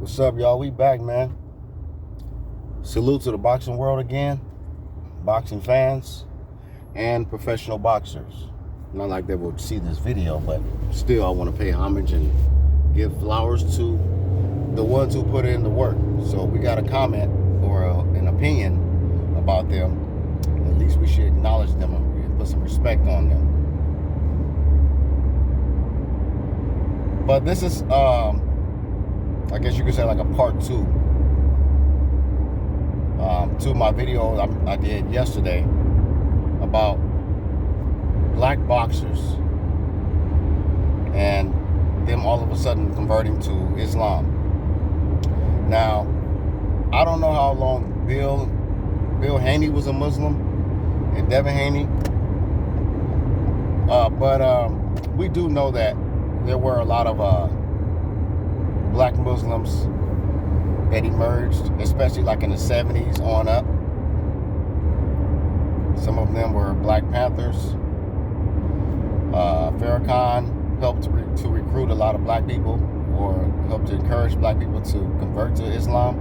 What's up, y'all? We back, man. Salute to the boxing world again, boxing fans, and professional boxers. Not like they will see this video, but still I want to pay homage and give flowers to the ones who put in the work. So we got a comment or an opinion about them. At least we should acknowledge them and put some respect on them. But this is, I guess you could say, like a part two to my video I did yesterday about black boxers and them all of a sudden converting to Islam. Now, I don't know how long Bill Haney was a Muslim and Devin Haney, but we do know that there were a lot of black Muslims that emerged, especially like in the 70s on up. Some of them were Black Panthers. Farrakhan helped to recruit a lot of black people, or helped to encourage black people to convert to Islam.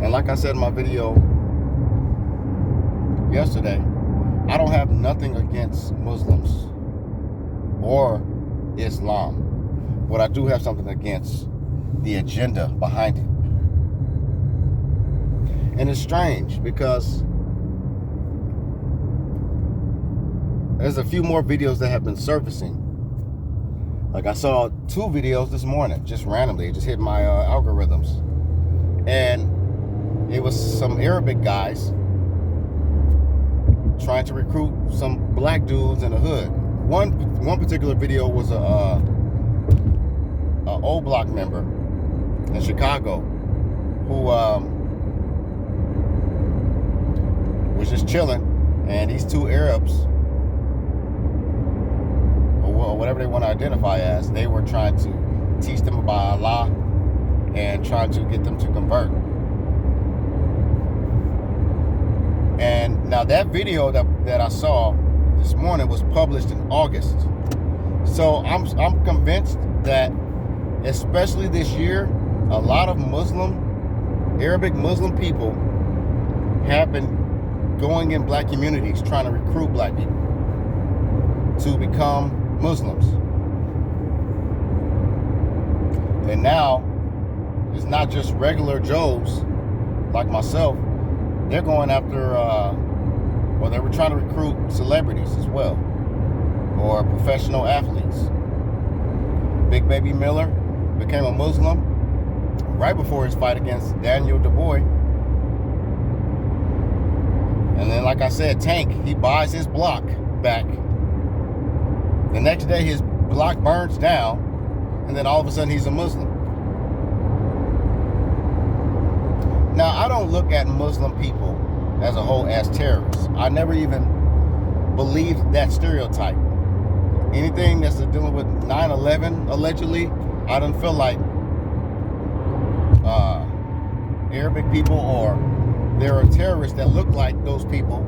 And like I said in my video yesterday, I don't have nothing against Muslims or Islam. What I do have something against the agenda behind it. And it's strange because there's a few more videos that have been surfacing. Like I saw 2 videos this morning, just randomly. It just hit my algorithms. And it was some Arabic guys trying to recruit some black dudes in the hood. One particular video was a O Block member in Chicago who was just chilling, and these 2 Arabs, or whatever they want to identify as, they were trying to teach them about Allah and trying to get them to convert. And now that video that I saw this morning was published in August. So I'm convinced that, especially this year, a lot of Arabic Muslim people have been going in black communities trying to recruit black people to become Muslims. And now it's not just regular Joes like myself. They're going after, or they were trying to recruit celebrities as well, or professional athletes. Big Baby Miller became a Muslim right before his fight against Daniel Dubois. And then, like I said, Tank, he buys his block back. The next day, his block burns down, and then all of a sudden, he's a Muslim. Now, I don't look at Muslim people as a whole as terrorists. I never even believed that stereotype. Anything that's dealing with 9/11, allegedly, I don't feel like Arabic people, or there are terrorists that look like those people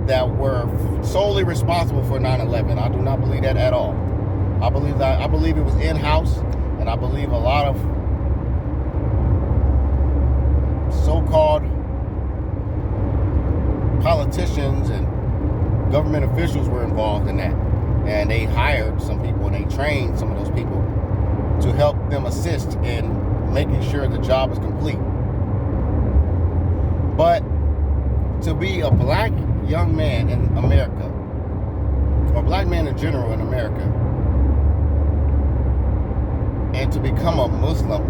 that were solely responsible for 9/11. I do not believe that at all. I believe it was in-house, and I believe a lot of so-called politicians and government officials were involved in that. And they hired some people, and they trained some of those people to help them assist in making sure the job is complete. But to be a black young man in America, or black man in general in America, and to become a Muslim,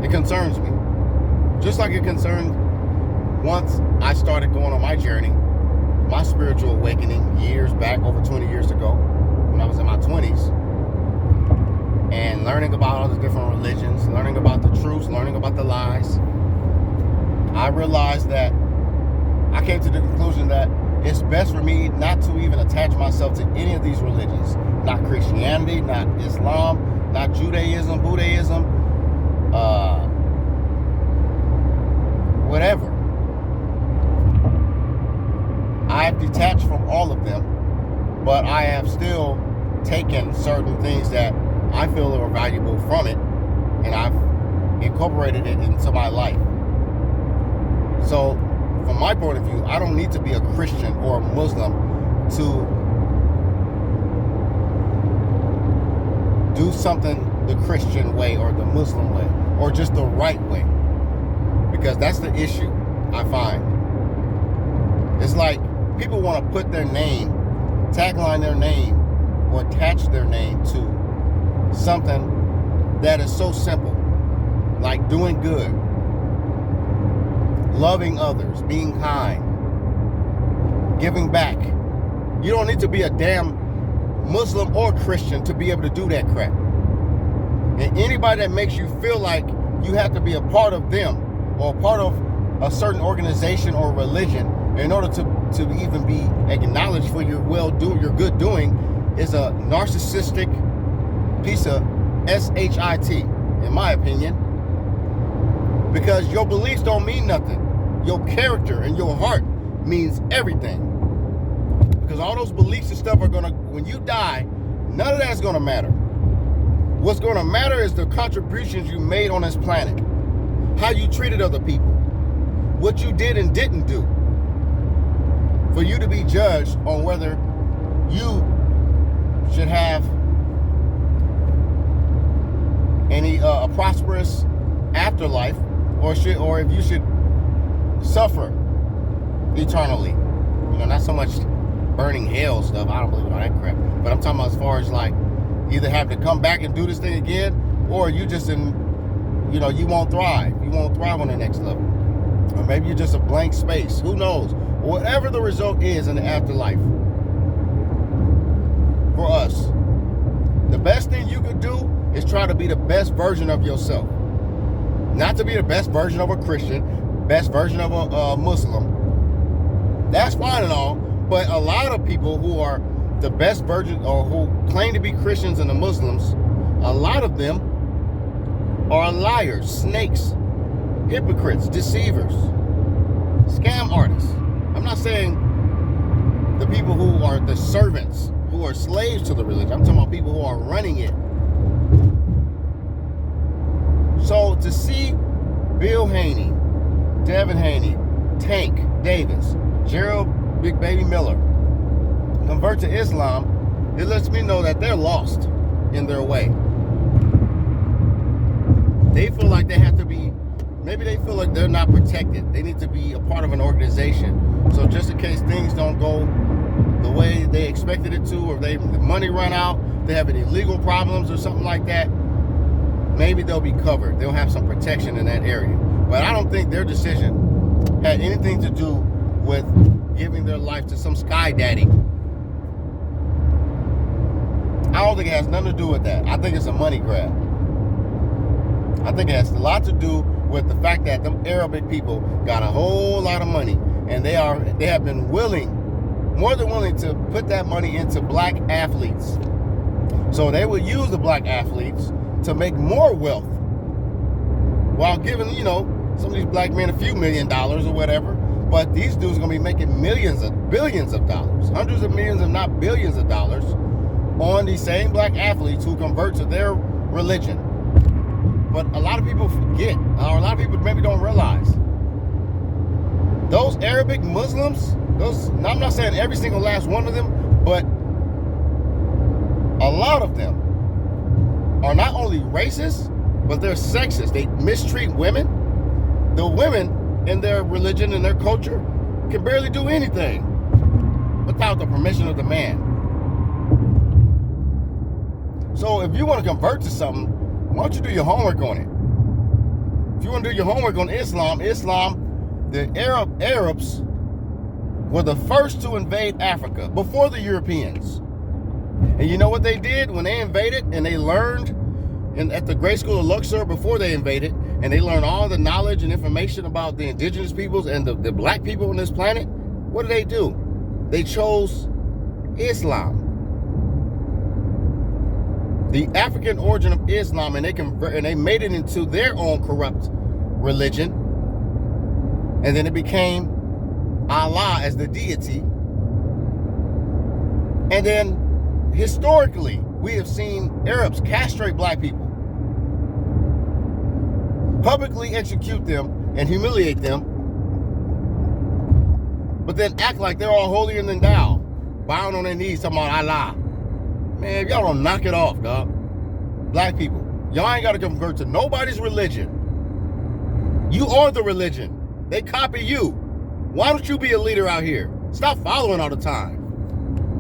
it concerns me. Just like it concerned once I started going on my journey, my spiritual awakening years back, over 20 years ago, when I was in my 20s, and learning about all the different religions, learning about the truths, learning about the lies. I realized that I came to the conclusion that it's best for me not to even attach myself to any of these religions. Not Christianity, not Islam, not Judaism, Buddhism, whatever. I've detached from all of them, but I have still taken certain things that I feel are valuable from it, and I've incorporated it into my life. So from my point of view, I don't need to be a Christian or a Muslim to do something the Christian way or the Muslim way or just the right way, because that's the issue I find. It's like people want to put their name, tagline their name, or attach their name to something that is so simple, like doing good, loving others, being kind, giving back. You don't need to be a damn Muslim or Christian to be able to do that crap. And anybody that makes you feel like you have to be a part of them or a part of a certain organization or religion in order to even be acknowledged for your your good doing is a narcissistic piece of shit, in my opinion. Because your beliefs don't mean nothing. Your character and your heart means everything. Because all those beliefs and stuff are gonna, when you die, none of that's gonna matter. What's gonna matter is the contributions you made on this planet, how you treated other people, what you did and didn't do, for you to be judged on whether you should have any a prosperous afterlife, or if you should suffer eternally. You know, not so much burning hell stuff. I don't believe in all that crap. But I'm talking about as far as like either have to come back and do this thing again, or you just you won't thrive. You won't thrive on the next level. Or maybe you're just a blank space. Who knows? Whatever the result is in the afterlife. For us, the best thing you could do is try to be the best version of yourself. Not to be the best version of a Christian, best version of a Muslim. That's fine and all, but a lot of people who are the best version or who claim to be Christians and the Muslims, a lot of them are liars, snakes, hypocrites, deceivers, scam artists. I'm not saying the people who are the servants, who are slaves to the religion. I'm talking about people who are running it. So to see Bill Haney, Devin Haney, Tank Davis, Gerald Big Baby Miller convert to Islam, it lets me know that they're lost in their way. They feel like they have to be, maybe they feel like they're not protected. They need to be a part of an organization. So just in case things don't go the way they expected it to, or the money run out, they have any legal problems or something like that, maybe they'll be covered. They'll have some protection in that area. But I don't think their decision had anything to do with giving their life to some sky daddy. I don't think it has nothing to do with that. I think it's a money grab. I think it has a lot to do with the fact that them Arabic people got a whole lot of money, and they have been more than willing to put that money into black athletes. So they will use the black athletes to make more wealth while giving, some of these black men a few $1 million or whatever. But these dudes are going to be making billions of dollars, hundreds of millions, if not billions of dollars on these same black athletes who convert to their religion. But a lot of people forget, or a lot of people maybe don't realize, those Arabic Muslims, I'm not saying every single last one of them, but a lot of them are not only racist, but they're sexist. They mistreat women. The women in their religion and their culture can barely do anything without the permission of the man. So if you want to convert to something, why don't you do your homework on it? If you want to do your homework on Islam, the Arabs were the first to invade Africa before the Europeans. And you know what they did when they invaded, and they learned at the Great School of Luxor before they invaded, and they learned all the knowledge and information about the indigenous peoples and the black people on this planet? What did they do? They chose Islam, the African origin of Islam, and they made it into their own corrupt religion, and then it became Allah as the deity, and then Historically, we have seen Arabs castrate black people, publicly execute them and humiliate them, but then act like they're all holier than thou, bowing on their knees talking about Allah. Man, if y'all don't knock it off, dog. Black people, y'all ain't got to convert to nobody's religion. You are the religion. They copy you. Why don't you be a leader out here? Stop following all the time.